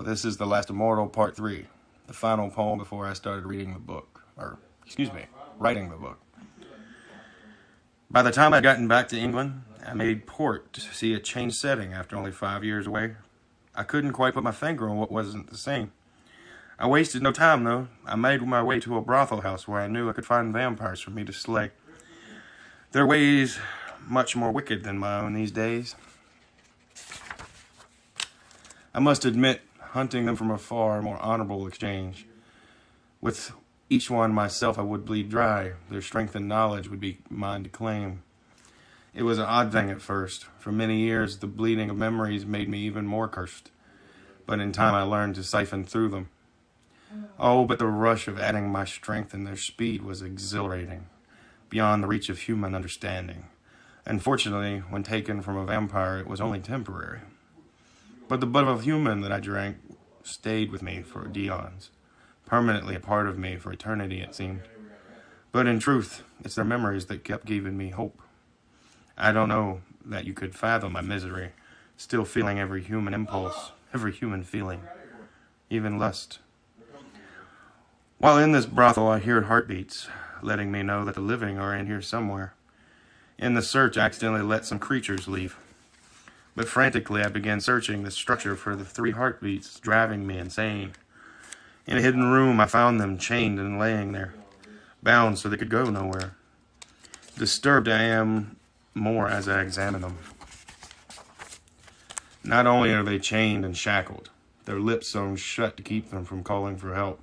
this is The Last Immortal Part 3, the final poem before I started reading the book, writing the book. By the time I'd gotten back to England, I made port to see a changed setting after only 5 years away. I couldn't quite put my finger on what wasn't the same. I wasted no time, though. I made my way to a brothel house where I knew I could find vampires for me to slay. Their ways much more wicked than my own these days. I must admit, hunting them from afar, a more honorable exchange. With each one myself I would bleed dry. Their strength and knowledge would be mine to claim. It was an odd thing at first. For many years, the bleeding of memories made me even more cursed. But in time I learned to siphon through them. Oh, but the rush of adding my strength and their speed was exhilarating, beyond the reach of human understanding. Unfortunately, when taken from a vampire, it was only temporary. But the blood of a human that I drank stayed with me for eons, permanently a part of me for eternity, it seemed. But in truth, it's their memories that kept giving me hope. I don't know that you could fathom my misery, still feeling every human impulse, every human feeling, even lust. While in this brothel, I heard heartbeats, letting me know that the living are in here somewhere. In the search, I accidentally let some creatures leave. But frantically, I began searching the structure for the 3 heartbeats, driving me insane. In a hidden room, I found them chained and laying there, bound so they could go nowhere. Disturbed I am more as I examine them. Not only are they chained and shackled, their lips sewn shut to keep them from calling for help.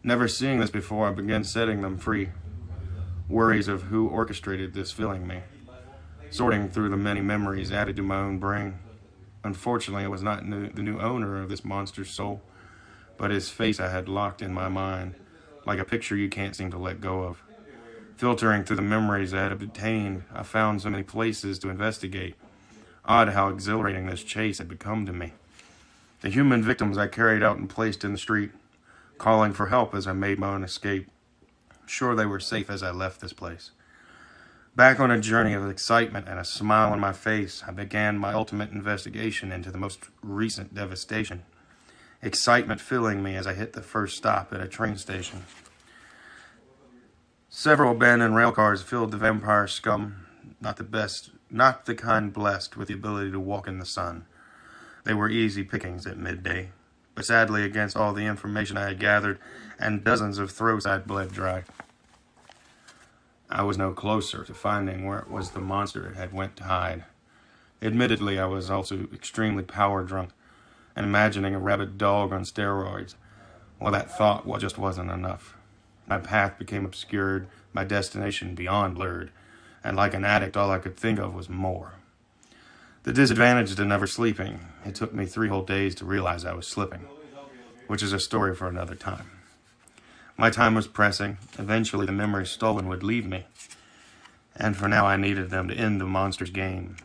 Never seeing this before, I began setting them free. Worries of who orchestrated this filling me, sorting through the many memories added to my own brain. Unfortunately, it was not the new owner of this monster's soul, but his face I had locked in my mind, like a picture you can't seem to let go of. Filtering through the memories I had obtained, I found so many places to investigate. Odd how exhilarating this chase had become to me. The human victims I carried out and placed in the street, calling for help as I made my own escape. Sure they were safe as I left this place. Back on a journey of excitement and a smile on my face, I began my ultimate investigation into the most recent devastation. Excitement filling me as I hit the first stop at a train station. Several abandoned rail cars filled the vampire scum, not the kind blessed with the ability to walk in the sun. They were easy pickings at midday, but sadly against all the information I had gathered and dozens of throats I'd bled dry. I was no closer to finding where it was the monster had went to hide. Admittedly, I was also extremely power drunk, and imagining a rabid dog on steroids. Well, that thought just wasn't enough. My path became obscured, my destination beyond blurred, and like an addict, all I could think of was more. The disadvantage to never sleeping, it took me 3 whole days to realize I was slipping, which is a story for another time. My time was pressing. Eventually, the memories stolen would leave me, and for now I needed them to end the monster's game.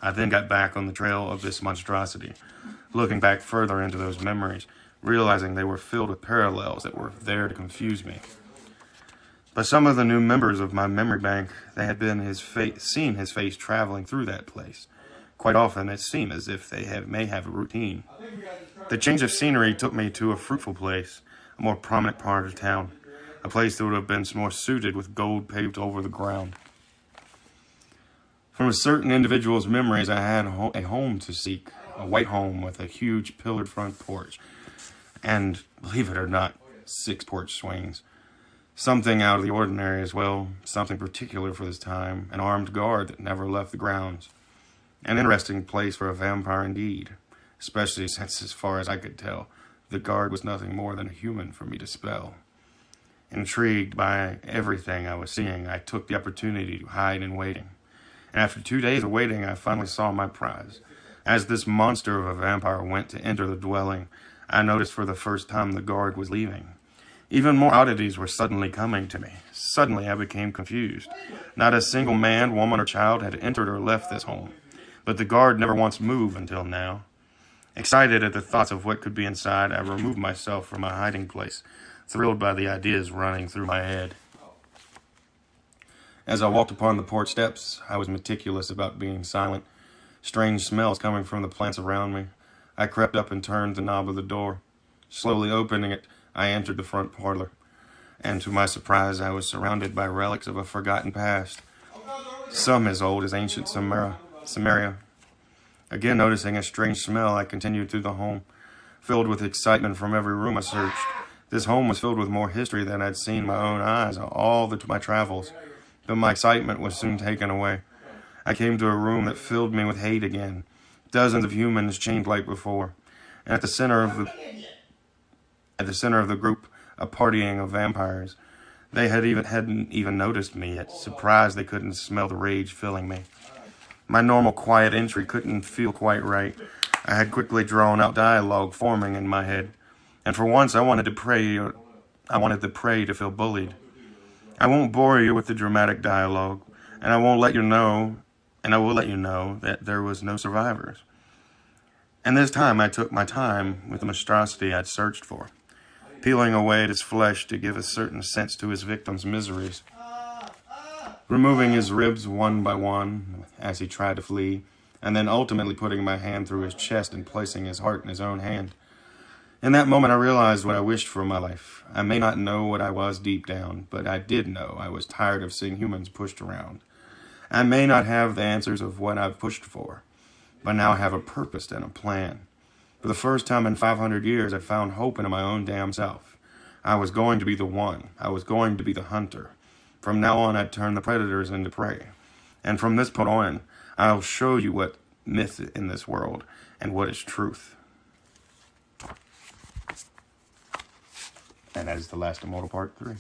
I then got back on the trail of this monstrosity, looking back further into those memories, realizing they were filled with parallels that were there to confuse me. But some of the new members of my memory bank, they had been seen his face traveling through that place. Quite often it seemed as if they may have a routine. The change of scenery took me to a fruitful place, a more prominent part of town, a place that would have been more suited with gold paved over the ground. From a certain individual's memories, I had a home to seek, a white home with a huge pillared front porch, and, believe it or not, 6 porch swings. Something out of the ordinary as well, something particular for this time, an armed guard that never left the grounds. An interesting place for a vampire indeed, especially since, as far as I could tell, the guard was nothing more than a human for me to spell. Intrigued by everything I was seeing, I took the opportunity to hide in waiting. And after 2 days of waiting, I finally saw my prize. As this monster of a vampire went to enter the dwelling, I noticed for the first time the guard was leaving. Even more oddities were suddenly coming to me. Suddenly I became confused. Not a single man, woman, or child had entered or left this home, but the guard never once moved until now. Excited at the thoughts of what could be inside, I removed myself from my hiding place, thrilled by the ideas running through my head. As I walked upon the porch steps, I was meticulous about being silent. Strange smells coming from the plants around me. I crept up and turned the knob of the door. Slowly opening it, I entered the front parlor. And to my surprise, I was surrounded by relics of a forgotten past, some as old as ancient Samaria. Again, noticing a strange smell, I continued through the home, filled with excitement from every room I searched. This home was filled with more history than I'd seen my own eyes in all my travels, but my excitement was soon taken away. I came to a room that filled me with hate again, dozens of humans chained like before, and at the center of the group, a partying of vampires. They hadn't even noticed me yet, surprised they couldn't smell the rage filling me. My normal quiet entry couldn't feel quite right. I had quickly drawn out dialogue forming in my head, and for once I wanted the prey to feel bullied. I won't bore you with the dramatic dialogue, and I will let you know that there was no survivors. And this time I took my time with the monstrosity I'd searched for, peeling away at his flesh to give a certain sense to his victim's miseries, removing his ribs one by one as he tried to flee, and then ultimately putting my hand through his chest and placing his heart in his own hand. In that moment I realized what I wished for my life. I may not know what I was deep down, but I did know I was tired of seeing humans pushed around. I may not have the answers of what I've pushed for, but now I have a purpose and a plan. For the first time in 500 years, I found hope in my own damn self. I was going to be the one. I was going to be the hunter. From now on, I'd turn the predators into prey. And from this point on, I'll show you what myth is in this world and what is truth. And that is the Last Immortal Part 3.